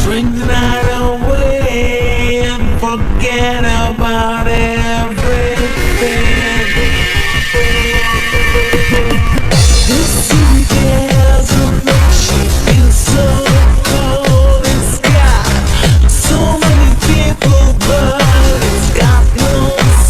Drink the night away and forget about everything. This city doesn't make you feel so cold. It's got so many people, but it's got no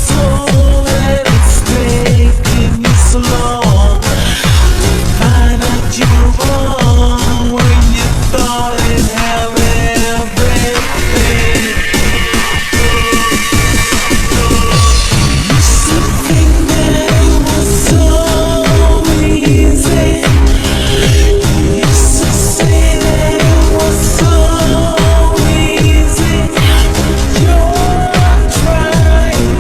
soul, and it's taking you so long to find out you're wrong when you thought it held everything. Used to think that it was so easy. You used to say that it was so easy. But you're trying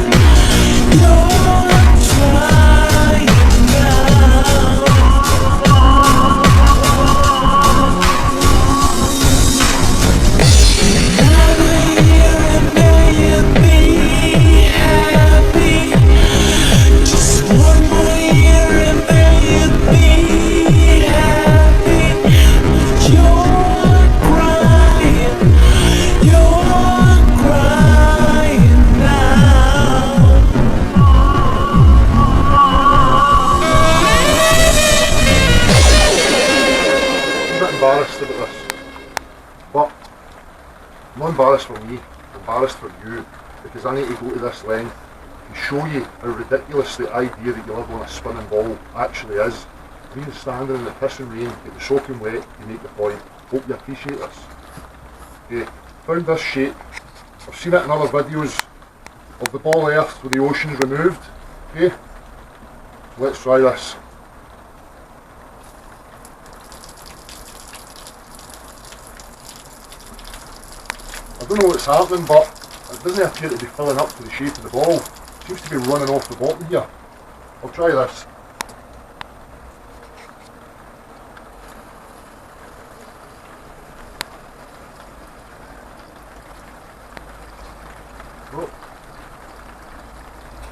embarrassed about this, but I'm not embarrassed for me, I'm embarrassed for you, because I need to go to this length to show you how ridiculous the idea that you live on a spinning ball actually is. Being standing in the pissing rain, get the soaking wet to make the point. Hope you appreciate this. Okay, found this shape. I've seen it in other videos of the ball earth with the oceans removed. Okay, let's try this. I don't know what's happening, but it doesn't appear to be filling up to the shape of the ball. It seems to be running off the bottom here. I'll try this. Oh.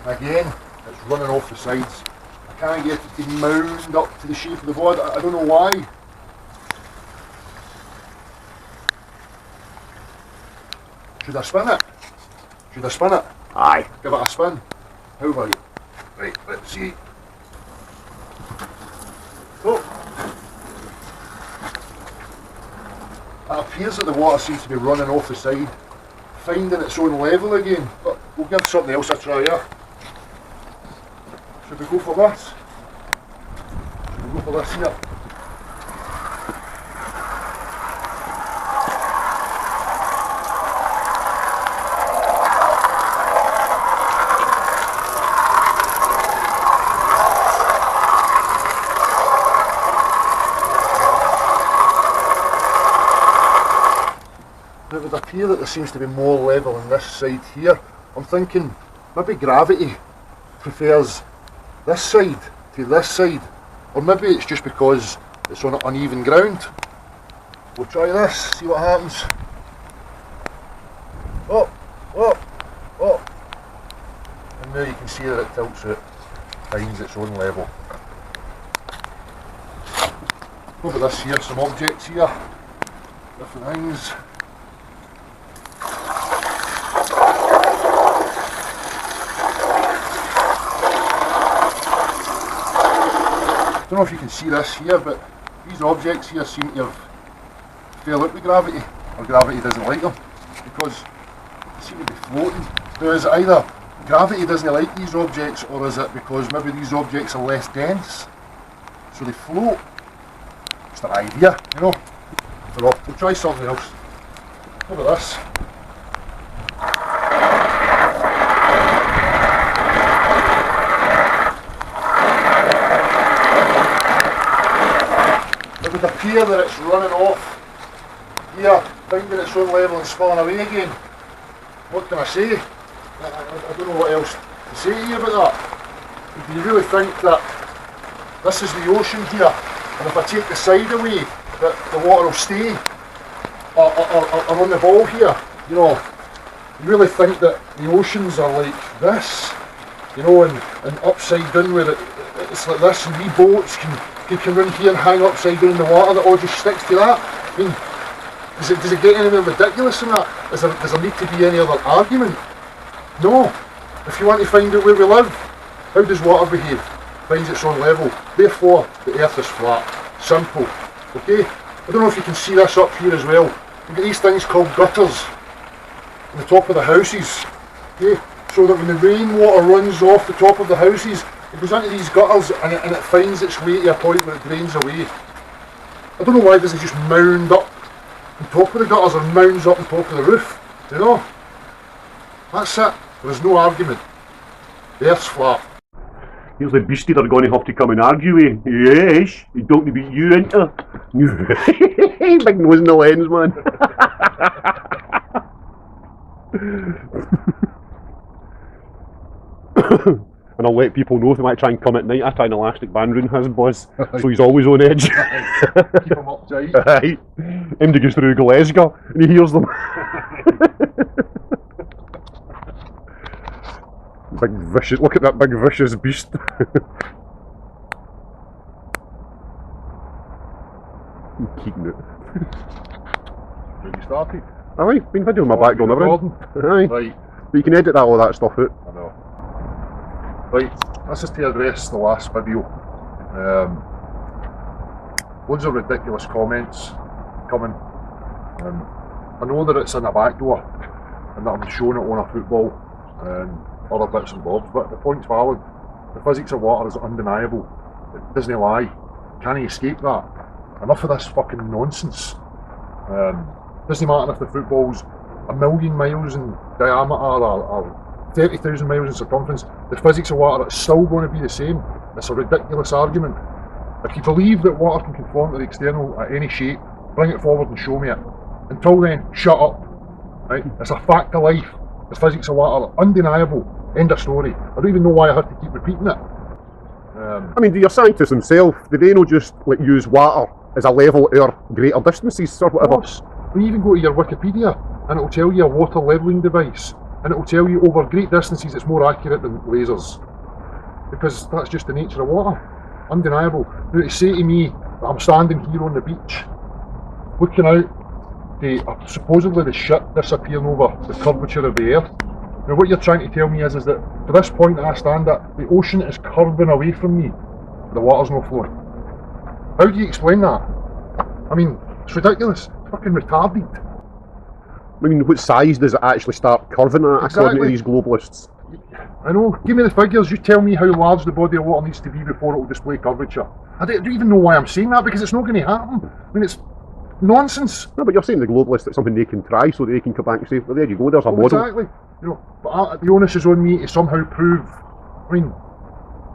Again, it's running off the sides. I can't get it to mound up to the shape of the ball. I don't know why. Should I spin it? Should I spin it? Aye. Give it a spin. How about you? Right, let's see. Oh. It appears that the water seems to be running off the side, finding its own level again, but we'll give something else a try here. Should we go for this? Should we go for this here? It would appear that there seems to be more level on this side here. I'm thinking maybe gravity prefers this side to this side, or maybe it's just because it's on uneven ground. We'll try this, see what happens. Oh, oh, oh. And now you can see that it tilts out, finds its own level. What about this here, some objects here, different things. I don't know if you can see this here, but these objects here seem to have fell out with gravity, or gravity doesn't like them, because they seem to be floating. Now is it either gravity doesn't like these objects, or is it because maybe these objects are less dense, so they float? Just an idea, you know. We'll try something else. What about this? It would appear that it's running off here, finding its own level and spilling away again. What can I say? I don't know what else to say to you about that. Do you really think that this is the ocean here, and if I take the side away, that the water will stay are on the ball here. You know, you really think that the oceans are like this, you know, and upside down where it's like this, and wee boats can come in here and hang upside down in the water that all just sticks to that? I mean, does it get any more ridiculous than that? Does there need to be any other argument? No. If you want to find out where we live, how does water behave? Finds its own level. Therefore, the earth is flat. Simple. Okay? I don't know if you can see this up here as well. We've got these things called gutters on the top of the houses. Okay? So that when the rainwater runs off the top of the houses, it goes into these gutters and it finds its way to a point where it drains away. I don't know why this is just mound up on top of the gutters or mounds up on top of the roof. You know? That's it. There's no argument. The earth's flat. Here's the beastie they're going to have to come and argue with. Yes, you don't need to be you into. Big nose in the lens, man. And I'll let people know if they might try and come at night. I try an elastic band round his buzz, so he's always on edge. Keep him up tight. Aye. MD goes through Glasgow and he hears them. Big vicious, look at that big vicious beast. Keeping it. Have you started? Aye, been videoing my background everything. Aye. Right. But you can edit all that stuff out. I know. Right, this is to address the last video. Loads of ridiculous comments coming. I know that it's in a back door and that I'm showing it on a football and other bits and bobs, but the point's valid. The physics of water is undeniable. It doesn't lie. Can't escape that. Enough of this fucking nonsense. Doesn't matter if the football's 1,000,000 miles in diameter or 30,000 miles in circumference, the physics of water is still going to be the same. It's a ridiculous argument. If you believe that water can conform to the external at any shape, bring it forward and show me it. Until then, shut up. Right? It's a fact of life. The physics of water are undeniable. End of story. I don't even know why I have to keep repeating it. I mean, do your scientists themselves, do they not just like use water as a level or greater distances or whatever? Of course. You even go to your Wikipedia and it'll tell you a water levelling device, and it'll tell you over great distances it's more accurate than lasers, because that's just the nature of water. Undeniable. Now to say to me that I'm standing here on the beach looking out to supposedly the shit disappearing over the curvature of the earth. Now what you're trying to tell me is that to this point that I stand at, the ocean is curving away from me, the water's not flowing. How do you explain that? I mean, it's ridiculous. It's fucking retarded. I mean, what size does it actually start curving at according to these globalists? I know. Give me the figures. You tell me how large the body of water needs to be before it will display curvature. I don't even know why I'm saying that, because it's not going to happen. I mean, it's nonsense. No, but you're saying the globalists, it's something they can try so they can come back and say, well, there you go, there's a model. Exactly. You know, but the onus is on me to somehow prove. I mean,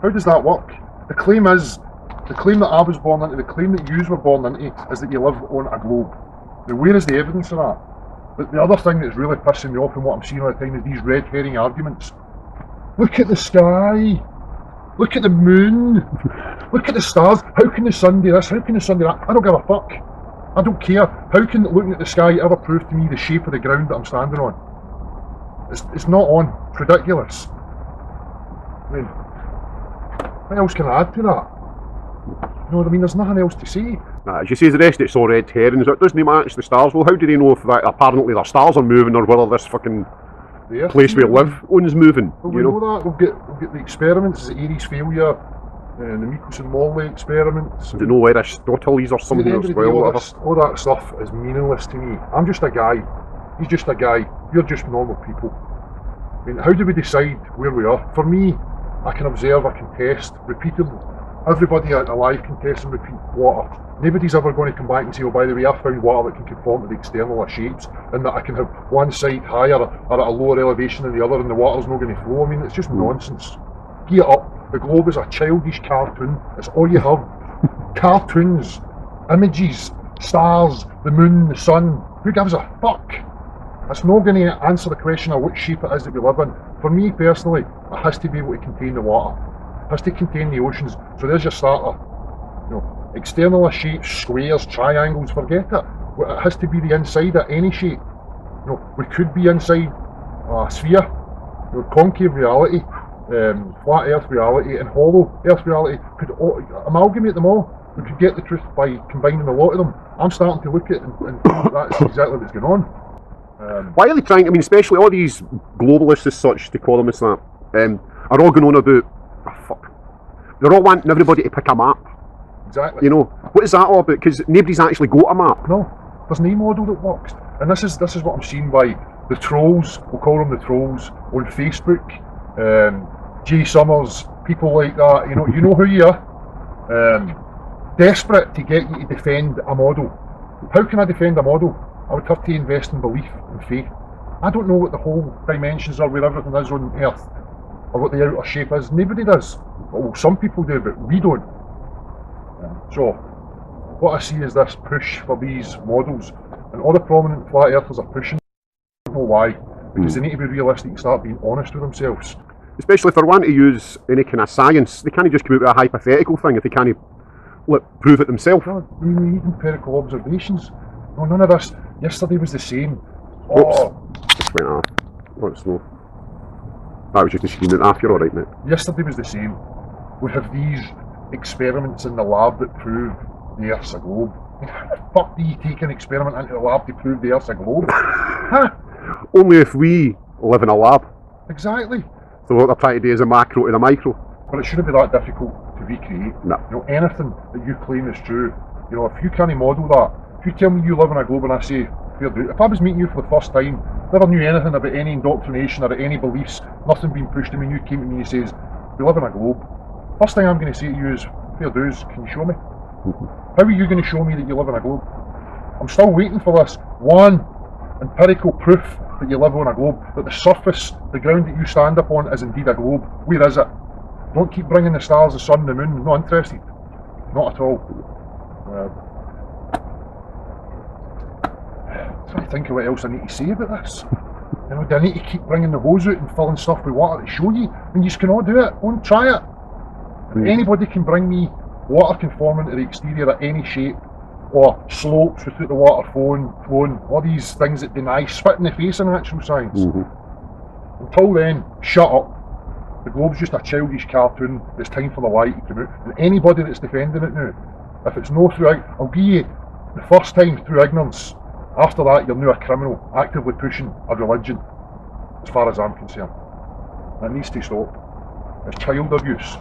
how does that work? The claim that I was born into, the claim that you were born into, is that you live on a globe. Now, where is the evidence of that? But the other thing that's really pissing me off and what I'm seeing all the time is these red herring arguments. Look at the sky. Look at the moon. Look at the stars. How can the sun do this? How can the sun do that? I don't give a fuck. I don't care. How can looking at the sky ever prove to me the shape of the ground that I'm standing on? It's not on. It's ridiculous. I mean, what else can I add to that? You know what I mean? There's nothing else to say. As you say, the rest it's all red herrings. It doesn't match the stars. Well, how do they know if that apparently their stars are moving or whether this fucking place we live on is moving? Well, we know that. We've got the experiments, the Aries failure, and the Michelson and Morley experiments. Do you know Aristotle or something as well? All that stuff is meaningless to me. I'm just a guy. He's just a guy. You're just normal people. I mean, how do we decide where we are? For me, I can observe, I can test repeatedly. Everybody alive can test and repeat water. Nobody's ever going to come back and say, oh, by the way, I found water that can conform to the external shapes, and that I can have one side higher or at a lower elevation than the other, and the water's not going to flow. I mean, it's just nonsense. Get up. The globe is a childish cartoon. It's all you have. Cartoons, images, stars, the moon, the sun. Who gives a fuck? It's not going to answer the question of what shape it is that we live in. For me personally, it has to be able to contain the water. It has to contain the oceans. So there's your starter. You know, external shapes, squares, triangles, forget it. It has to be the inside at any shape. You know, we could be inside a sphere, you know, concave reality, flat Earth reality, and hollow Earth reality. Could amalgamate them all. We could get the truth by combining a lot of them. I'm starting to look at it and think that's exactly what's going on. Why are they trying? I mean, especially all these globalists as such, to call them as that, are all going on about. Fuck. They're all wanting everybody to pick a map. Exactly. You know, what is that all about? Because nobody's actually got a map. No, there's no model that works. And this is what I'm seeing by the trolls, we'll call them the trolls, on Facebook, Jay Summers, people like that, you know who you are, desperate to get you to defend a model. How can I defend a model? I would have to invest in belief and faith. I don't know what the whole dimensions are, where everything is on Earth, or what the outer shape is. Nobody does. Well, some people do, but we don't. So, what I see is this push for these models, and all the prominent flat earthers are pushing. I don't know why, because they need to be realistic and start being honest with themselves. Especially if they want to use any kind of science, they can't just come out with a hypothetical thing if they can't prove it themselves. No, we need empirical observations. No, none of this. Yesterday was the same. Just went off. What's no? That was just a screen off. You're all right, mate. Yesterday was the same. We have these experiments in the lab that prove the Earth's a globe. How the fuck do you take an experiment into the lab to prove the Earth's a globe? Huh? Only if we live in a lab. Exactly. So what they're trying to do is a macro to the micro. But it shouldn't be that difficult to recreate. No. You know, anything that you claim is true, you know, if you can't model that, if you tell me you live in a globe and I say, fair dude, if I was meeting you for the first time, never knew anything about any indoctrination or any beliefs, nothing being pushed to me, and you came to me and says, we live in a globe. First thing I'm going to say to you is, fair dues, can you show me? How are you going to show me that you live in a globe? I'm still waiting for this one empirical proof that you live on a globe, that the surface, the ground that you stand upon is indeed a globe. Where is it? Don't keep bringing the stars, the sun, the moon. I'm not interested. Not at all. I'm trying to think of what else I need to say about this. You know, do I need to keep bringing the hose out and filling stuff with water to show you? I mean, you cannot do it. Go and try it. If anybody can bring me water conforming to the exterior at any shape, or slopes without the water flowing, all these things that deny, spit in the face of natural science. Until then, shut up. The globe's just a childish cartoon. It's time for the light to come out. And anybody that's defending it now, if it's no through, I'll give you the first time through ignorance. After that, you're now a criminal, actively pushing a religion, as far as I'm concerned. It needs to stop. It's child abuse,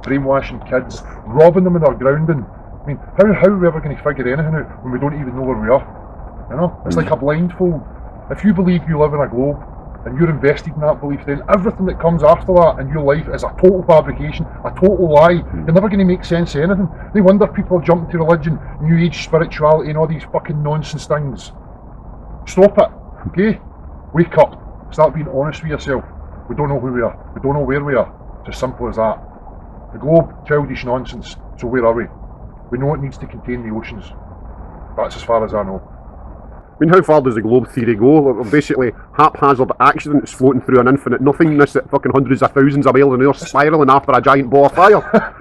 brainwashing kids, robbing them of their grounding. I mean, how are we ever going to figure anything out when we don't even know where we are? You know, it's like a blindfold. If you believe you live in a globe and you're invested in that belief, then everything that comes after that in your life is a total fabrication, a total lie. You're never going to make sense of anything. No wonder people are jumping to religion, New Age spirituality, and all these fucking nonsense things. Stop it, okay? Wake up. Start being honest with yourself. We don't know who we are. We don't know where we are. It's as simple as that. The globe, childish nonsense. So where are we? We know it needs to contain the oceans. That's as far as I know. I mean, how far does the globe theory go? Basically, haphazard accidents floating through an infinite nothingness at fucking hundreds of thousands of miles an hour, spiralling after a giant ball of fire.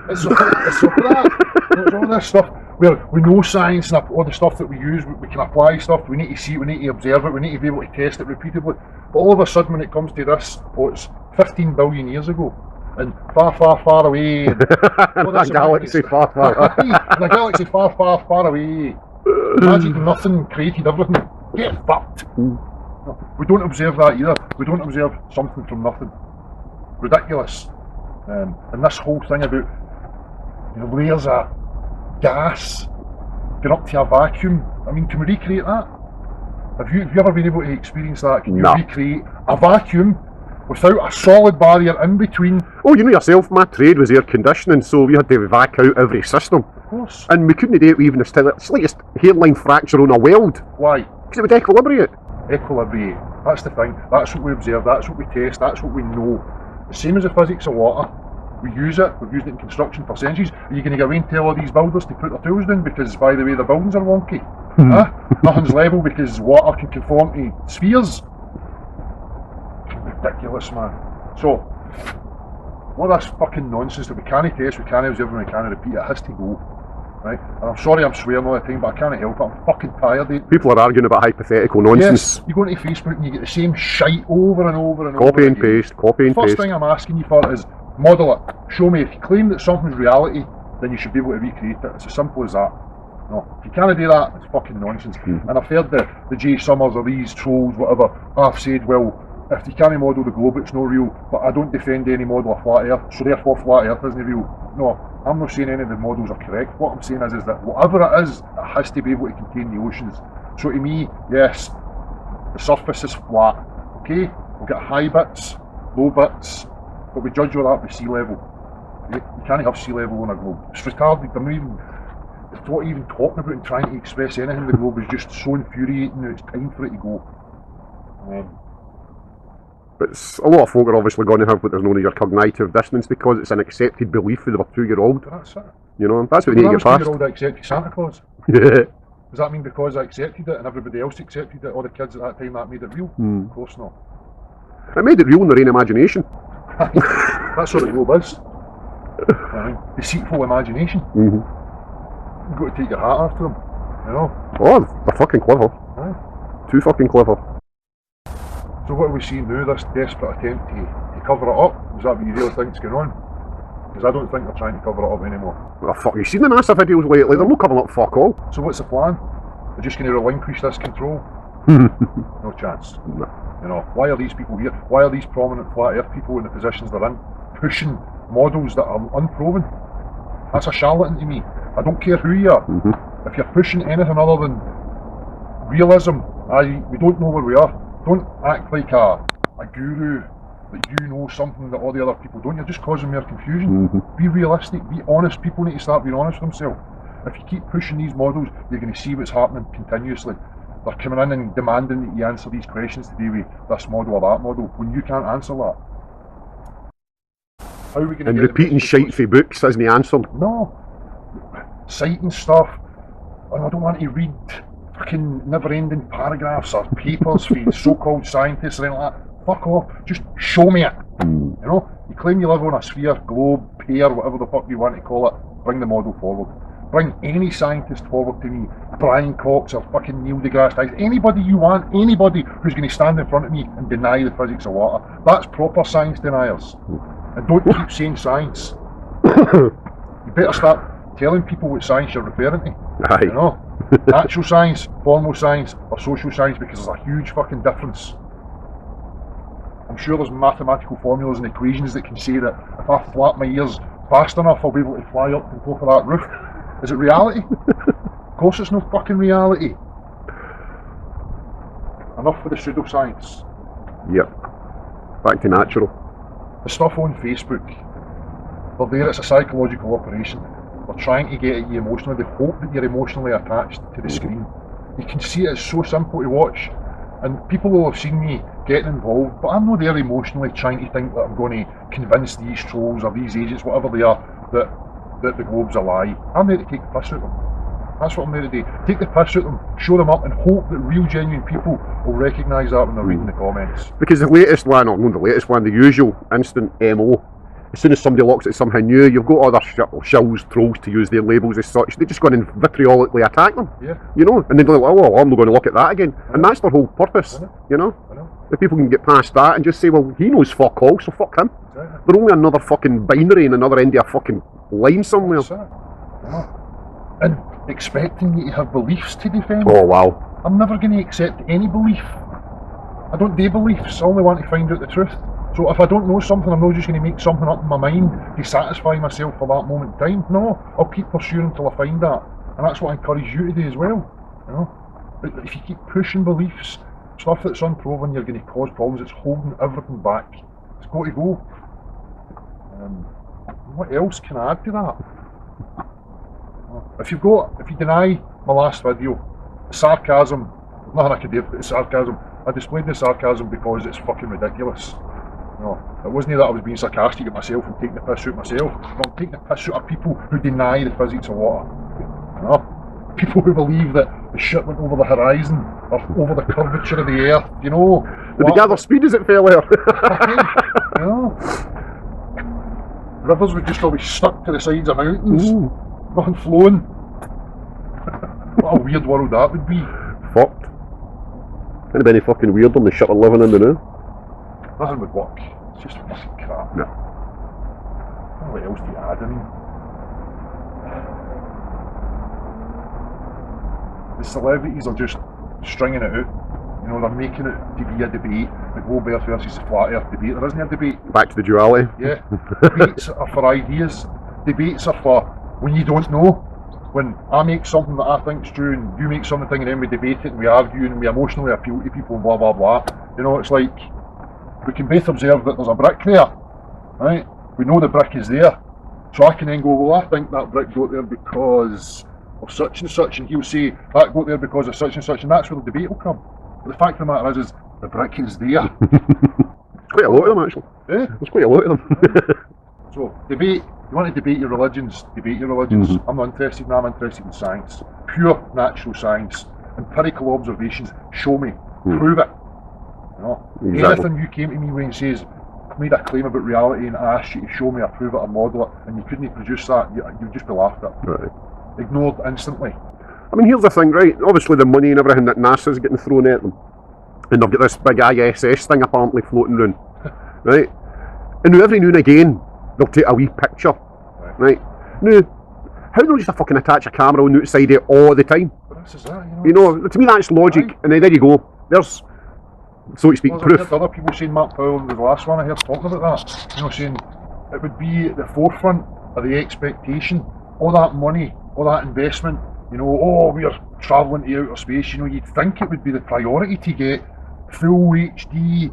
It's all that. It's all this stuff where we know science and all the stuff that we use, we can apply stuff, we need to see it, we need to observe it, we need to be able to test it repeatedly. But all of a sudden when it comes to this, it's 15 billion years ago. And far, far, far away. And a galaxy far, far away. In a galaxy far, far, far away. Magic nothing created everything. Get fucked. We don't observe that either. We don't observe something from nothing. Ridiculous. And this whole thing about, you know, layers of gas going up to a vacuum. I mean, can we recreate that? Have you ever been able to experience that? Can you recreate a vacuum without a solid barrier in between? Oh, you know yourself, my trade was air conditioning, so we had to vac out every system. Of course. And we couldn't do it with even the slightest hairline fracture on a weld. Why? Because it would equilibrate. Equilibrate. That's the thing. That's what we observe, that's what we test, that's what we know. The same as the physics of water. We use it, we've used it in construction for centuries. Are you going to go away and tell all these builders to put their tools down because, by the way, the buildings are wonky? Huh? Nothing's level because water can conform to spheres. Ridiculous, man. So, all this fucking nonsense that we can't test, we can't observe, and we can't repeat, it has to go. right? And I'm sorry I'm swearing all the time, but I can't help it. I'm fucking tired of it. People are arguing about hypothetical nonsense. Yes, you go into Facebook and you get the same shite over and over and Copy over and again. paste, copy and First paste. thing I'm asking you for is model it. Show me. If you claim that something's reality, then you should be able to recreate it. It's as simple as that. No, if you can't do that, it's fucking nonsense. And I've heard the Jay Summers or these trolls, whatever, I've said, well, if you can't model the globe, it's not real. But I don't defend any model of flat earth, so therefore flat earth isn't real. No, I'm not saying any of the models are correct. What I'm saying is that whatever it is, it has to be able to contain the oceans. So to me, yes, the surface is flat. Okay, we'll get high bits, low bits, but we judge all that by sea level. You can't have sea level on a globe. It's retarded. What even talking about and trying to express anything in the globe is just so infuriating that it's time for it to go. But a lot of folk are obviously going to have what there's known as your cognitive dissonance because it's an accepted belief for their 2-year-old. That's it. You know, that's what we need to get past. When I was 2-year-old, I accepted Santa Claus. Yeah. Does that mean because I accepted it and everybody else accepted it, all the kids at that time, that made it real? Of course not. It made it real in their own imagination. That's what the globe is. Deceitful imagination. You've got to take your hat after them, you know. Oh, they're fucking clever. Aye. Too fucking clever. So what are we seeing now, this desperate attempt to cover it up? Is that what you really think's going on? Because I don't think they're trying to cover it up anymore. Well, fuck, you seen the NASA videos lately? They're not covering up fuck all. So what's the plan? They're just going to relinquish this control? No chance. No. You know, why are these people here? Why are these prominent flat earth people in the positions they're in, pushing models that are unproven? That's a charlatan to me. I don't care who you are. If you're pushing anything other than realism, we don't know where we are. Don't act like a guru that you know something that all the other people don't. You're just causing more confusion. Be realistic, be honest. People need to start being honest with themselves. If you keep pushing these models, you're going to see what's happening continuously. They're coming in and demanding that you answer these questions to do with this model or that model when you can't answer that. How are we going to And get repeating shite for books isn't the answer. No. Citing stuff. I don't want to read fucking never-ending paragraphs or papers from so-called scientists or anything like that. Fuck off. Just show me it. You know? You claim you live on a sphere, globe, pear, whatever the fuck you want to call it. Bring the model forward. Bring any scientist forward to me. Brian Cox or fucking Neil deGrasse Tyson. Anybody you want. Anybody who's going to stand in front of me and deny the physics of water. That's proper science deniers. And don't keep saying science. You better start telling people what science you're referring to. Aye. You know? Natural science, formal science, or social science, because there's a huge fucking difference. I'm sure there's mathematical formulas and equations that can say that if I flap my ears fast enough, I'll be able to fly up on top of that roof. Is it reality? Of course it's no fucking reality. Enough with the pseudoscience. Yep. Back to natural. The stuff on Facebook, they're there, it's a psychological operation. They're trying to get at you emotionally. They hope that you're emotionally attached to the screen. You can see it's so simple to watch, and people will have seen me getting involved, but I'm not there emotionally trying to think that I'm going to convince these trolls or these agents, whatever they are, that the globe's a lie. I'm there to take the piss out of them. That's what I'm there to do. Take the piss out of them, show them up, and hope that real genuine people will recognise that when they're reading the comments. Because the latest one, or not the latest one, the usual instant MO, as soon as somebody looks at something new, you've got other shills, trolls to use their labels as such, they just go in and vitriolically attack them. Yeah. You know, and then they're like, oh, well, I'm not going to look at that again. And that's their whole purpose, you know? I know. If people can get past that and just say, well, he knows fuck all, so fuck him. Exactly. They're only another fucking binary in another end of a fucking line somewhere. That's it. Yeah. And expecting you to have beliefs to defend. Oh, wow. I'm never going to accept any belief. I don't do beliefs, I only want to find out the truth. So if I don't know something, I'm not just going to make something up in my mind to satisfy myself for that moment in time. No, I'll keep pursuing until I find that. And that's what I encourage you to do as well. You know? But if you keep pushing beliefs, stuff that's unproven, you're going to cause problems. It's holding everything back. It's got to go. What else can I add to that? If you deny my last video, sarcasm, nothing I can do about the sarcasm. I displayed the sarcasm because it's fucking ridiculous. No, it wasn't that I was being sarcastic at myself and taking the piss out myself. No, I'm taking the piss out of people who deny the physics of water. You know? People who believe that the shit went over the horizon or over the curvature of the earth, you know. Did they gather speed as it fell there? You know? Rivers would just always stuck to the sides of mountains. Nothing flowing. What a weird world that would be. Fucked. Wouldn't be any fucking weirder than the shit we're living in the now. Nothing would work. It's just fucking crap. No. I don't know what else do you add, I mean. The celebrities are just stringing it out. You know, they're making it to be a debate, the globe earth versus the flat earth debate. There isn't a debate. Back to the duality. Yeah. Debates are for ideas. Debates are for when you don't know. When I make something that I think's true and you make something and then we debate it and we argue and we emotionally appeal to people and blah blah blah. You know, it's like we can both observe that there's a brick there, right? We know the brick is there. So I can then go, well, I think that brick got there because of such and such, and he'll say that got there because of such, and that's where the debate will come. But the fact of the matter is the brick is there. Quite a lot of them actually. Yeah. There's quite a lot of them. So debate. You want to debate your religions, debate your religions. Mm-hmm. I'm not interested in that, I'm interested in science. Pure natural science. Empirical observations. Show me. Prove it. You know? Exactly. Anything you came to me when he says, I've made a claim about reality and I asked you to show me or prove it or model it, and you couldn't produce that, you'd just be laughed at. Right. Ignored instantly. I mean, here's the thing, right? Obviously the money and everything that NASA's getting thrown at them. And they've got this big ISS thing apparently floating around. Right? And every now and again, they'll take a wee picture. Right? Now, how don't you just fucking attach a camera on the outside it all the time? But this is that, You know, to me that's logic. Right. And then there you go. There's, so to speak, Well, proof. I've heard other people saying, Mark Powell was the last one I heard talking about that. You know, saying it would be at the forefront of the expectation. All that money, all that investment, you know, oh, we are travelling to outer space, you know, you'd think it would be the priority to get full HD,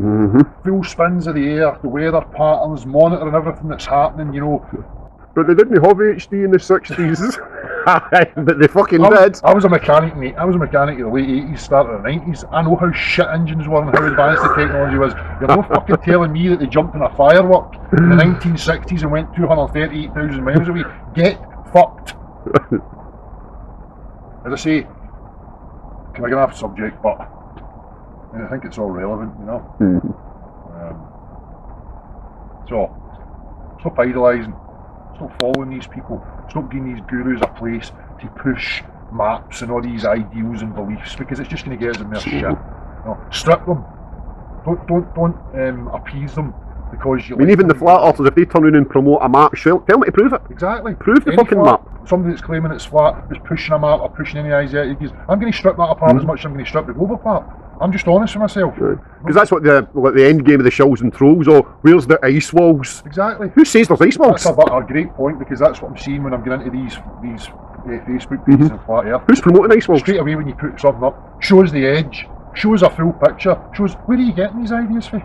full spins of the air, the weather patterns, monitoring everything that's happening, you know. But they didn't have HD in the 60s. But they fucking did. I was a mechanic, mate. I was a mechanic in the late 80s, start of the 90s. I know how shit engines were and how advanced the technology was. You're not fucking telling me that they jumped in a firework in the 1960s and went 238,000 miles away. Get fucked. As I say, can I get off subject, but I think it's all relevant, you know. So, stop idolising. Stop following these people. Stop giving these gurus a place to push maps and all these ideals and beliefs, because it's just going to get us in their shit. You know, strip them. Don't appease them because you. I mean, even the flat earthers, if they turn around and promote a map, tell them to prove it. Exactly. Prove the Any fucking flat, map. Somebody that's claiming it's flat is pushing a map or pushing any ideas. I'm going to strip that apart as much as I'm going to strip the globe apart. I'm just honest with myself. Because that's what the end game of the shills and trolls, or where's the ice walls? Exactly. Who says there's ice walls? That's a great point, because that's what I'm seeing when I'm getting into these Facebook pages and flat earth. Who's promoting ice walls? Straight away when you put something up, shows the edge, shows a full picture, shows where are you getting these ideas from?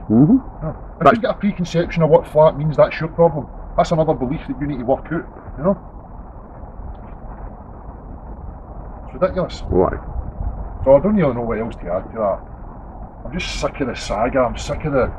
If you get a preconception of what flat means, that's your problem. That's another belief that you need to work out, you know? It's ridiculous. Why? So I don't really know what else to add to that. I'm just sick of the saga, I'm sick of the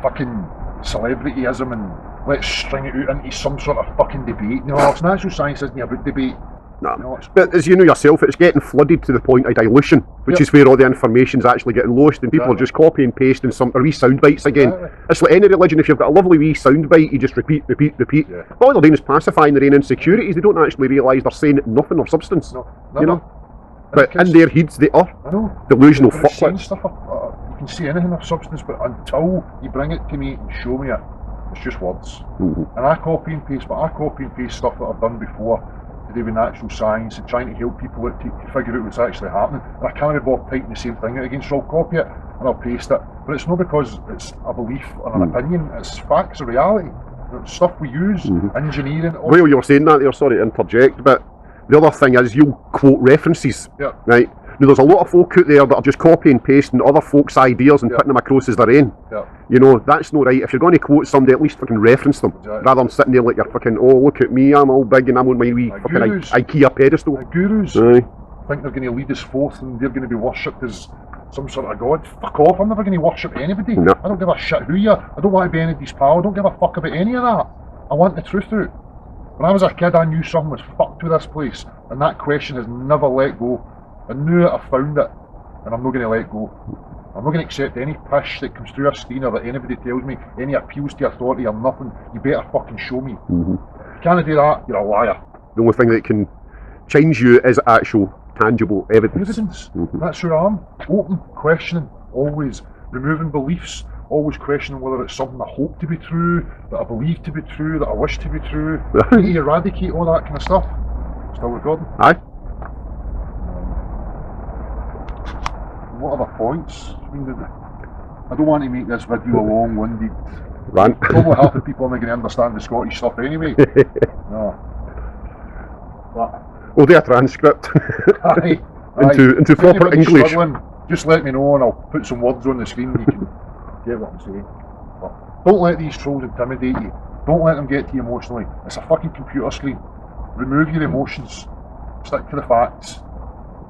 fucking celebrityism and let's string it out into some sort of fucking debate. You know, it's natural science isn't about debate. No. You know, But as you know yourself, it's getting flooded to the point of dilution, which is where all the information's actually getting lost, and people are just copy and pasting some wee sound bites again. Exactly. It's like any religion. If you've got a lovely wee sound bite, you just repeat. Yeah. But all they're doing is pacifying their own insecurities. They don't actually realise they're saying nothing of substance. No, you know. And But in their heads, they are I know. delusional When it's saying fuckwits. stuff, you can see anything of substance, but until you bring it to me and show me it, it's just words. And I copy and paste, but I copy and paste stuff that I've done before to do with natural science and trying to help people out to figure out what's actually happening. And I can't be bothered typing the same thing out again, so I'll copy it and I'll paste it. But it's not because it's a belief or an opinion, it's facts of reality. It's stuff we use, engineering. Well, you were saying that there, sorry to interject, but the other thing is you'll quote references, Yeah. right? Now, there's a lot of folk out there that are just copying and pasting other folks' ideas and putting them across as their own. Yeah. You know, that's not right. If you're going to quote somebody, at least fucking reference them, Exactly. rather than sitting there like you're fucking, oh, look at me, I'm all big and I'm on my wee fucking gurus. IKEA pedestal. The gurus Aye. think they're going to lead us forth and they're going to be worshipped as some sort of god. Fuck off, I'm never going to worship anybody. No. I don't give a shit who you are. I don't want to be anybody's pal. I don't give a fuck about any of that. I want the truth out. When I was a kid, I knew something was fucked with this place, and that question has never let go. I knew it, I found it, and I'm not going to let go. I'm not going to accept any pish that comes through a screen or that anybody tells me, any appeals to authority or nothing. You better fucking show me. If you can't do that, you're a liar. The only thing that can change you is actual tangible evidence. Evidence. That's who I am. Open, questioning, always removing beliefs, always questioning whether it's something I hope to be true, that I believe to be true, that I wish to be true. You need to eradicate all that kind of stuff. Still recording. Aye. What other points? I don't want to make this video a long-winded Rant. Probably half the people aren't going to understand the Scottish stuff anyway. No. But, We'll do a transcript aye, into If proper anybody's English. struggling, just let me know and I'll put some words on the screen and you can get what I'm saying. But don't let these trolls intimidate you. Don't let them get to you emotionally. It's a fucking computer screen. Remove your emotions. Stick to the facts.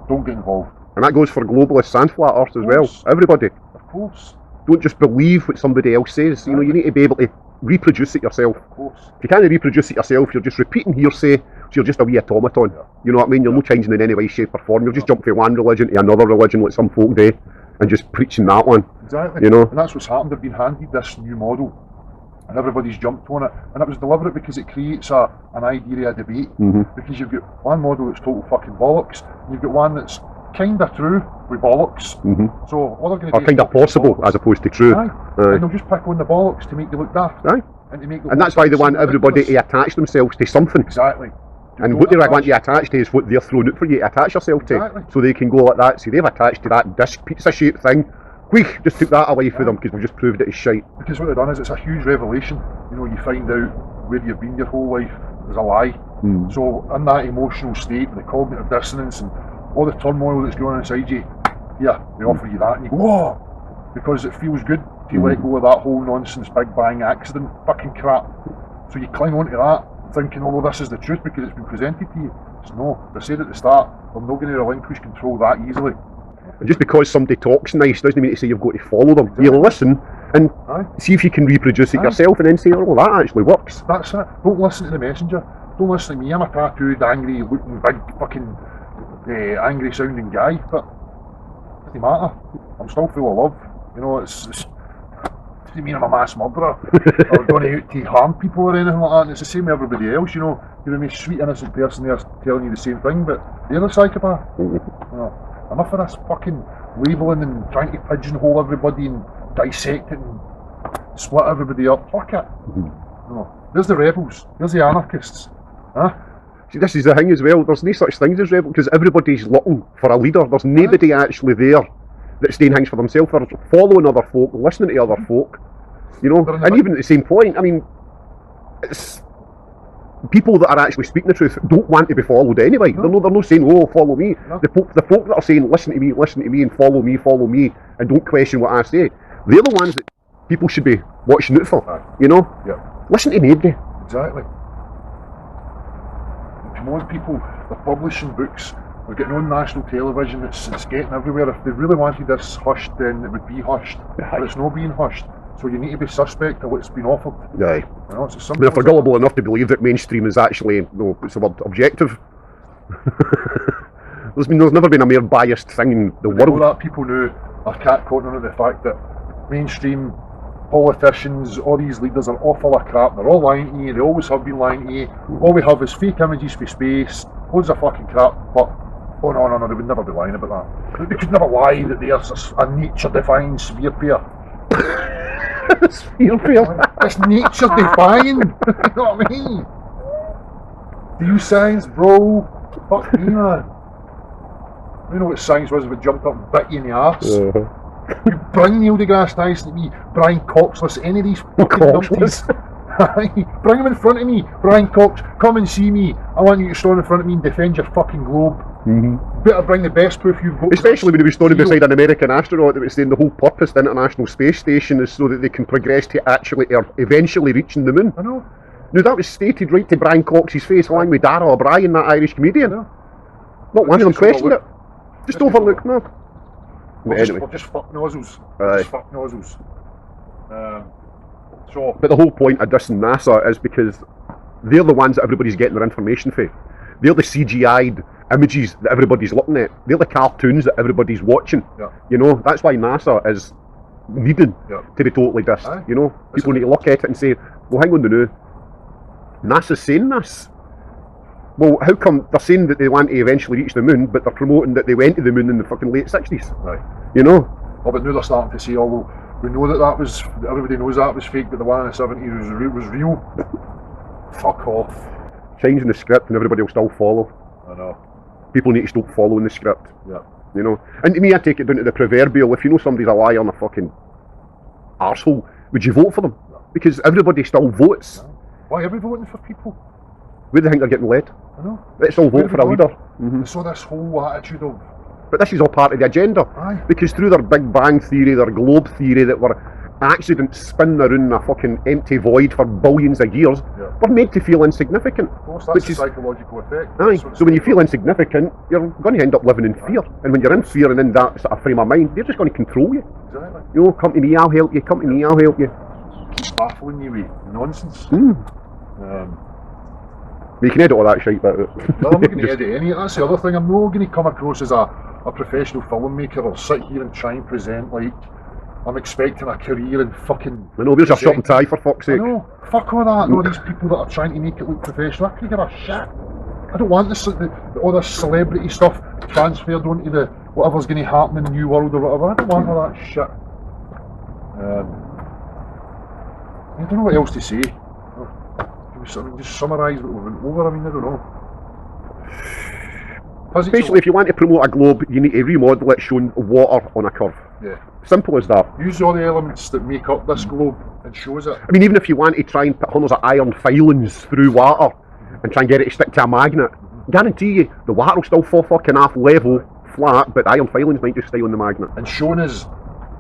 Don't get involved. And that goes for globalists and flat earth as well. course. Everybody. Of course. Don't just believe what somebody else says. You know, you need to be able to reproduce it yourself. Of course. If you can't reproduce it yourself, you're just repeating hearsay, so you're just a wee automaton. Yeah. You know what I mean? You're not changing in any way, shape or form. You're just jumping from one religion to another religion like some folk do and just preaching that one. Exactly. You know? And that's what's happened. They've been handed this new model and everybody's jumped on it. And it was deliberate because it creates an idea of a debate. Because you've got one model that's total fucking bollocks, and you've got one that's kind of true with bollocks. So what they're going to Or do kind is of possible as opposed to true. Aye. And they'll just pick on the bollocks to make you look daft. Aye. And to make the And whole that's why they thing want seem everybody ridiculous. to attach themselves to something. Exactly. And what they want you attached to is what they're throwing out for you to attach yourself to. Exactly. So they can go like that. See, they've attached to that disc pizza shaped thing. Quick, just took that away from them because we've just proved it is shite. Because what they've done is it's a huge revelation. You know, you find out where you've been your whole life is a lie. So in that emotional state, with the cognitive dissonance and all the turmoil that's going on inside you, yeah, they offer you that and you go, whoa! Because it feels good to let go of that whole nonsense, big bang accident fucking crap. So you cling onto that, thinking, oh, well, this is the truth because it's been presented to you. It's no, they said at the start, I'm not going to relinquish control that easily. And just because somebody talks nice doesn't mean to say you've got to follow them. You listen and Aye. see if you can reproduce it Aye. yourself and then say, oh, well, that actually works. That's it. Don't listen to the messenger. Don't listen to me. I'm a tattooed, angry, looking, big, fucking, angry sounding guy. But it doesn't matter. I'm still full of love. You know, it doesn't mean I'm a mass murderer or going out to harm people or anything like that. And it's the same with everybody else. You know, you're the most sweet, innocent person there telling you the same thing, but they're a psychopath. You know, enough of this fucking labelling and trying to pigeonhole everybody and dissect it and split everybody up. Fuck it. You know, there's the rebels. There's the anarchists. Huh? See, this is the thing as well. There's no such things as rebel because everybody's looking for a leader. There's nobody actually there that's doing things for themselves. They're following other folk, listening to other folk. You know, and even at the same point, I mean, it's people that are actually speaking the truth don't want to be followed anyway. No. They're not saying, oh, follow me. No. The folk that are saying, listen to me and follow me and don't question what I say, they're the ones that people should be watching out for. Aye. You know? Yeah. Listen to nobody. Exactly. Come on, people, they're publishing books, they're getting on national television, it's getting everywhere. If they really wanted this hushed, then it would be hushed. But it's not being hushed. So you need to be suspect of what's been offered. Aye. You know, it's as I simple mean, if they're as that. gullible enough to believe that mainstream is actually, you know, what's the word, objective. There's never been a more biased thing in the All world. that people know are catcalling on the fact that mainstream politicians, all these leaders are all full of crap. They're all lying to you. They always have been lying to you. All we have is fake images for space, loads of fucking crap. But oh no, they would never be lying about that. They could never lie that there's a nature-defying sphere pair. Sphere pair. It's nature-defying. You know what I mean? Do you science, bro? Fuck me, man. You know what science was if it jumped up and bit you in the arse? You bring Neil deGrasse Tyson to me, Brian Coxless, any of these fucking Coxless. numpties. Bring him in front of me, Brian Cox, come and see me. I want you to stand in front of me and defend your fucking globe. Better bring the best proof you've got. Especially when he was standing beside an American astronaut that was saying the whole purpose of the International Space Station is so that they can progress to actually eventually reaching the moon. I know. Now that was stated right to Brian Cox's face along with Dara O'Brien, that Irish comedian. I know. Not one of them Just questioned it. overlooked. Just overlooked, no. But anyway. We're just fuck nozzles. Aye. Just fuck nozzles. So, But the whole point of dissing NASA is because they're the ones that everybody's getting their information for. They're the CGI'd images that everybody's looking at. They're the cartoons that everybody's watching. yeah. You know, that's why NASA is needed Yeah. to be totally dissed. Aye. You know, people need to look at it and say, well, hang on now, NASA's saying this. Well, how come they're saying that they want to eventually reach the moon, but they're promoting that they went to the moon in the fucking late 60s? Right. You know? Oh, but now they're starting to say, oh, well, we know that was, everybody knows that was fake, but the one in the 70s was real. Fuck off. Changing the script and everybody will still follow. I know. People need to stop following the script. Yeah. You know? And to me, I take it down to the proverbial, if you know somebody's a liar and a fucking arsehole, would you vote for them? No. Because everybody still votes. No. Why are we voting for people? Where do they think they're getting led? I know. Let's all vote for a leader. So this whole attitude of... But this is all part of the agenda. Aye. Because through their Big Bang theory, their globe theory, that we're accidents spinning around a fucking empty void for billions of years, Yeah. we're made to feel insignificant. Of course, that's Which the is, psychological effect. aye. That's what So when you it's feel insignificant, you're going to end up living in fear. And when you're in fear and in that sort of frame of mind, they're just going to control you. Exactly. You know, come to me, I'll help you. Come to me, I'll help you. Keep baffling you with nonsense. You can edit all that shit bit out. No, I'm not going to edit any. That's the other thing. I'm not going to come across as a professional filmmaker or sit here and try and present like I'm expecting a career in fucking... I know, there's a shot and tie for fuck's I sake. know. Fuck all that. All these people that are trying to make it look professional. I couldn't give a shit. I don't want this, all this celebrity stuff transferred onto the whatever's going to happen in the new world or whatever. I don't want all that shit. I don't know what else to say. Just summarise what we've been over. I mean, I don't know. Basically, if you want to promote a globe, you need to remodel it showing water on a curve. Yeah. Simple as that. Use all the elements that make up this globe and shows it. I mean, even if you want to try and put hundreds of iron filings through water and try and get it to stick to a magnet, guarantee you the water will still fall fucking off level, flat, but the iron filings might just stay on the magnet. And showing us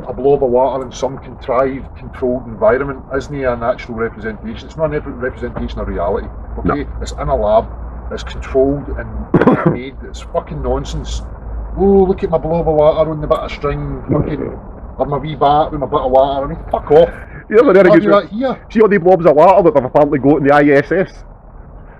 a blob of water in some contrived, controlled environment isn't a natural representation. It's not a representation of reality. Okay, no. It's in a lab. It's controlled and made. It's fucking nonsense. Oh, look at my blob of water on the bit of string. Fucking, or my wee bat with my bit of water. I mean, fuck off. Here's another I'll good do that here. See all the blobs of water that they've apparently got in the ISS?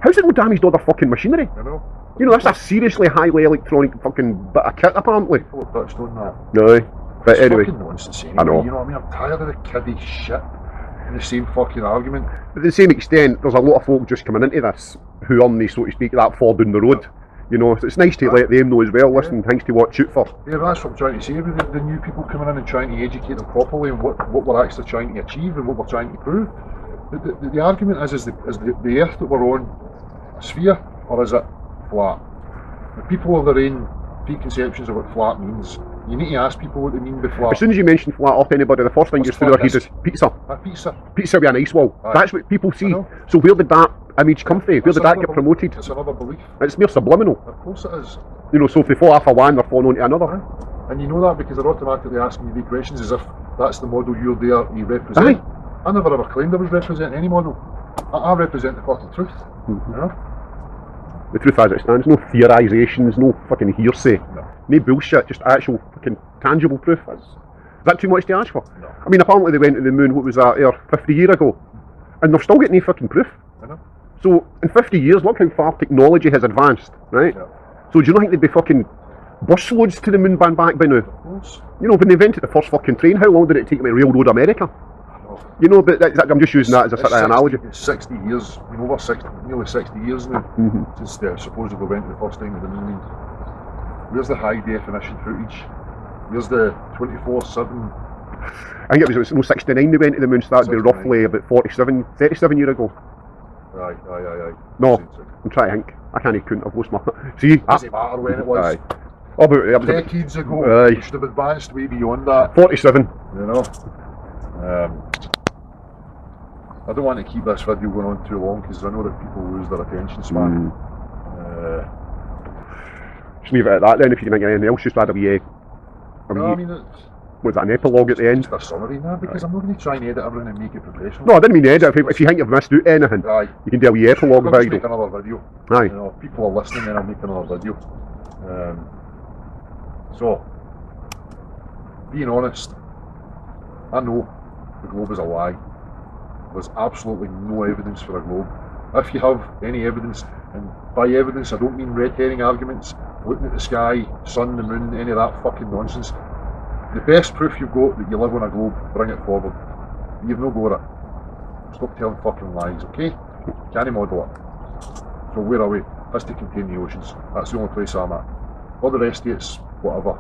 How's it not damaged all their fucking machinery? I know. You know, that's a seriously highly electronic fucking bit of kit, apparently. People have touched on that. No. But It's anyway. fucking nonsense anyway. I know. You know what I mean? I'm tired of the kiddie shit and the same fucking argument. But to the same extent, there's a lot of folk just coming into this who earn these, so to speak, that far down the road. You know, so it's nice to let them know as well, listen, things to watch out for. Yeah, that's what I'm trying to say. With the new people coming in and trying to educate them properly and what we're actually trying to achieve and what we're trying to prove. The argument is the earth that we're on a sphere or is it flat? The people have their own preconceptions of what flat means. You need to ask people what they mean by flat. As soon as you mention flat up to anybody, the first thing goes through their head is pizza. A pizza. Pizza with an ice wall. Aye. That's what people see. So where did that image come from? Where did that get promoted? It's another belief. It's mere subliminal. Of course it is. You know, so if they fall off of one, they're falling onto another. Aye. And you know that because they're automatically asking you the questions as if that's the model you're there to represent. Aye. I never ever claimed I was representing any model. I represent the fucking truth. You know? The truth as it stands, no theorisations, no fucking hearsay. No bullshit, just actual fucking tangible proof. Is that too much to ask for? No. I mean, apparently they went to the moon, what was that, 50 years ago? And they've still got no fucking proof. I know. So, in 50 years, look how far technology has advanced, right? Yeah. So do you not think they'd be fucking busloads to the moon back by now? Of course. You know, when they invented the first fucking train, how long did it take them to railroad America? You know, but I'm just using that as a sort of analogy. It's 60 years, over 60, nearly 60 years now, since they supposedly went to the first time to the moon. Where's the high definition footage? Where's the 24/7? I think it was 69 they went to the moon, so that would be roughly about 37 years ago. Aye. No, I'm trying to think. I can't even count, I've lost my... See? Doesn't matter when it was. Aye. Oh, but it was decades ago. Aye. We should have advanced way beyond that. 47. You know? I don't want to keep this video going on too long because I know that people lose their attention span. Just leave it at that then. If you can think of anything else, just add a wee No, I mean, it's was that an epilogue at the end? just a summary now because I'm not going to try and edit everything and make it professional. No, I didn't mean edit. If you think you've missed out anything, Aye. you can do a wee epilogue I'll just video. make another video. Aye. You know, if people are listening, then I'll make another video. So, being honest, I know the globe is a lie. There's absolutely no evidence for a globe. If you have any evidence, and by evidence I don't mean red herring arguments, looking at the sky, sun, the moon, any of that fucking nonsense, the best proof you've got that you live on a globe, bring it forward. You've no got it. Stop telling fucking lies, okay? Can't model it. So where are we? has to contain the oceans. That's the only place I'm at. All the rest of it's whatever.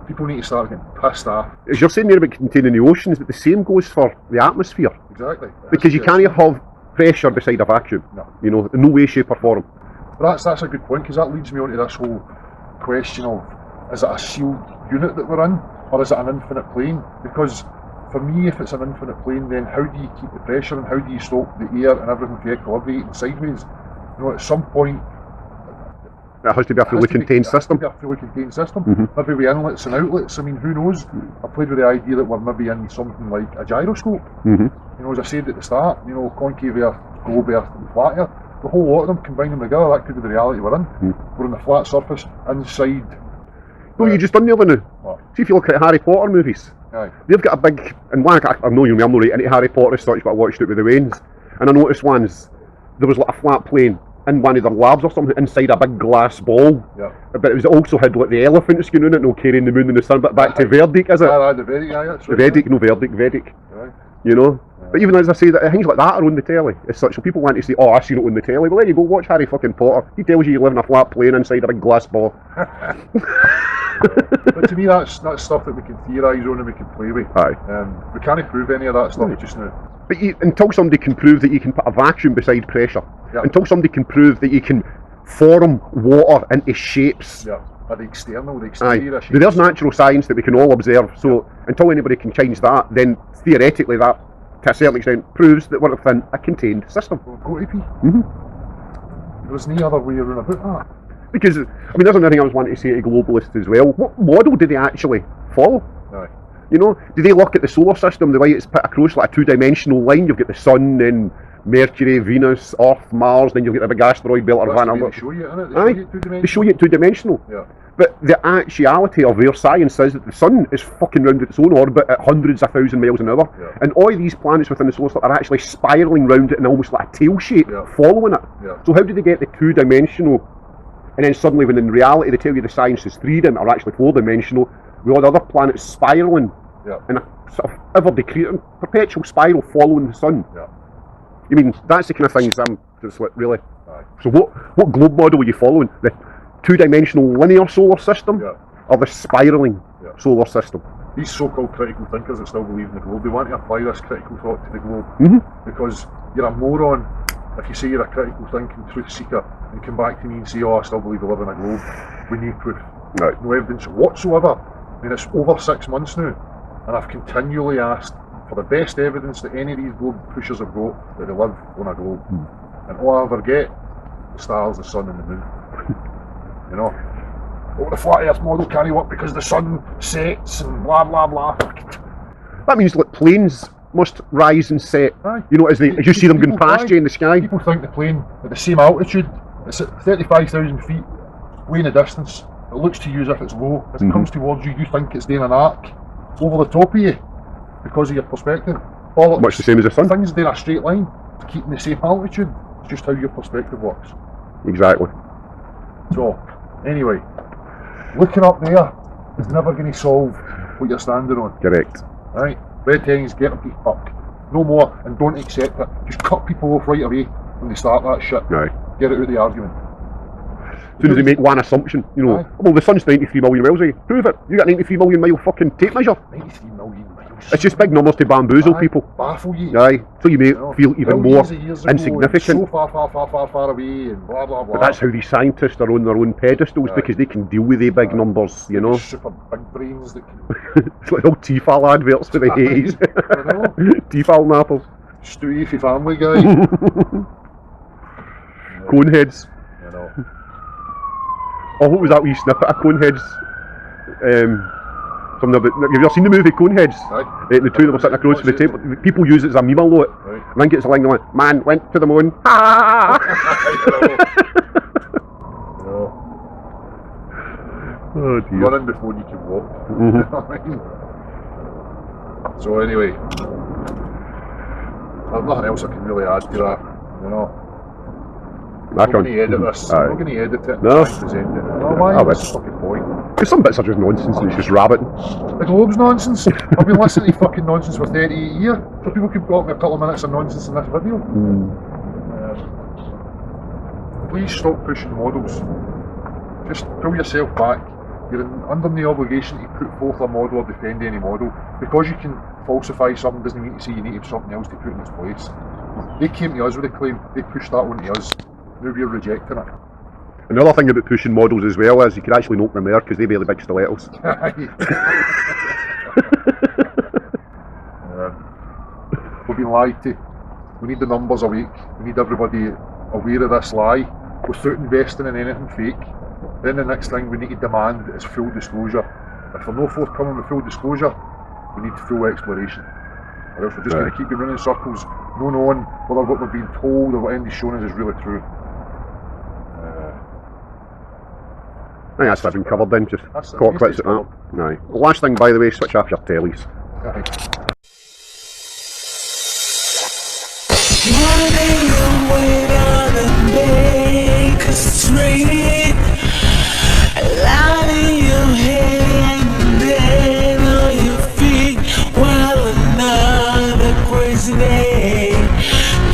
People need to start getting pissed off. As you're saying there about containing the oceans, but the same goes for the atmosphere. Exactly. Because you can't have pressure beside a vacuum. No. You know, in no way, shape or form. But that's a good point, because that leads me on to this whole question of, is it a sealed unit that we're in, or is it an infinite plane? Because for me, if it's an infinite plane, then how do you keep the pressure and how do you stop the air and everything from equilibrating sideways? You know, at some point, It has to be a fully contained system. It has to be a fully contained system. Mhm. Maybe with inlets and outlets. I mean, who knows? I played with the idea that we're maybe in something like a gyroscope. Mm-hmm. You know, as I said at the start, you know, concave earth, globe earth and flat earth. The whole lot of them, combine them together, that could be the reality we're in. We're on the flat surface, inside. No, you just done the other now. What? See if you look at Harry Potter movies. Aye. They've got a big, and one, I know I'm not right into Harry Potter as such, but I watched it with the Waynes, and I noticed once there was like a flat plane in one of their labs or something inside a big glass ball. Yeah. But it was also had like the elephants going in it, no carrying the moon and the sun. But back to Verdict, is it? Aye, the Vedic, aye, that's The right. Vedic, no Verdict, Vedic. Aye. You know. But even as I say, that things like that are on the telly as such. So people want to say, "Oh, I seen it on the telly." Well, there you go. Watch Harry fucking Potter. He tells you live in a flat plane inside a big glass ball. But to me, that's stuff that we can theorise on and we can play with. Aye. We can't prove any of that stuff just now. But until somebody can prove that you can put a vacuum beside pressure, Yeah. until somebody can prove that you can form water into shapes, Yeah. At the external, the aye, exterior. there's natural science that we can all observe. So until anybody can change that, then theoretically that, to a certain extent, proves that we're within a contained system. We'll go to P. Mm-hmm. There's no other way around about that. Because, I mean, there's another thing I was wanting to say to globalists as well. What model do they actually follow? Aye. You know, do they look at the solar system the way it's put across like a two-dimensional line? You've got the sun, then Mercury, Venus, Earth, Mars, then you've got the big asteroid belt or That's the whatever. way they show you, innit? They Aye, show you two-dimensional. they show you it two-dimensional. Yeah. But the actuality of their science is that the sun is fucking round its own orbit at hundreds of thousand miles an hour. Yeah. And all these planets within the solar system are actually spiralling round it in almost like a tail shape, Yeah. following it. Yeah. So how do they get the two-dimensional, and then suddenly when in reality they tell you the science is three-dimensional, or actually four-dimensional, with all the other planets spiralling Yeah. in a sort of ever-decreasing, perpetual spiral following the sun? Yeah. I mean, that's the kind of things I'm just like, really. Aye. So what globe model are you following? The two-dimensional linear solar system, Yeah. or the spiralling Yeah. solar system? These so-called critical thinkers that still believe in the globe, they want to apply this critical thought to the globe. Mm-hmm. Because you're a moron if you say you're a critical thinking truth seeker and come back to me and say, oh, I still believe we live in a globe with no proof, Right. no evidence whatsoever. I mean, it's over 6 months now, and I've continually asked for the best evidence that any of these globe pushers have got that they live on a globe. And all I ever get, the stars, the sun and the moon. You know? Oh, the flat earth model can't work because the sun sets and blah blah blah. That means like planes must rise and set. Aye. You know, as you see them going People- past aye. you in the sky. People think the plane at the same altitude, it's at 35,000 feet, way in the distance. It looks to you as if it's low. As it comes towards you, you think it's doing an arc over the top of you because of your perspective. All Much the same as the sun. Things doing a straight line to keep in the same altitude. It's just how your perspective works. Exactly. So, anyway, looking up there is never going to solve what you're standing on. Correct. Right? Red herrings, get them to fuck. No more, and don't accept it. Just cut people off right away when they start that shit. Aye. Get it out of the argument. As soon as they make one assumption, you know, Aye. well, the sun's 93 million miles away. Prove it. You got 93 million mile fucking tape measure. 93 million miles. It's just big numbers to bamboozle Aye, people. Baffle you. Aye. So you may You know, feel even more billions of years ago, insignificant. and so far away, and blah blah blah. But that's how these scientists are on their own pedestals, Aye. because they can deal with the big numbers, you know. Super big brains that can. It's like all Tefal adverts for the Aye. haze. I know. Tefal nappers. Stewie for Family Guy. Coneheads. You know. Oh, what was that wee snippet of Coneheads? Something about, have you ever seen the movie Coneheads? Aye. The two that were sitting across from the table. People use it as a meme a lot. Right. And then gets a line going, man went to the moon. Ah! No. Oh dear. Running before you can walk. So anyway, there's nothing else I can really add to that. You know. I'm not going to edit this. I'm not going to edit it. No. And present it. No, why? I What's would. the fucking point? Because some bits are just nonsense and it's just rabbiting. The Globe's nonsense. I've been listening to fucking nonsense for 38 years. So people could got me a couple of minutes of nonsense in this video. please stop pushing models. Just pull yourself back. You're under no obligation to put forth a model or defend any model. Because you can falsify something doesn't mean to say you need to have something else to put in its place. They came to us with a claim, they pushed that onto us, now we're rejecting it. Another thing about pushing models as well is you could actually knock them there because they barely big stilettos. We've been lied to. We need the numbers awake. We need everybody aware of this lie without investing in anything fake. Then the next thing we need to demand is full disclosure. If we're not forthcoming with full disclosure, we need full exploration. Or else we're just going to keep running in circles, no knowing whether what we're being told or what anybody's shown us is really true. I think that's been covered then, just That's it. talk bits at that. Aye. The last thing, by the way, switch off your tellies. Running away down the Baker Street, lying in your head and then on your feet, while another crazy day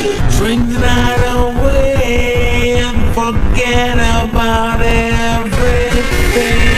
to drink the night away and forget about everything.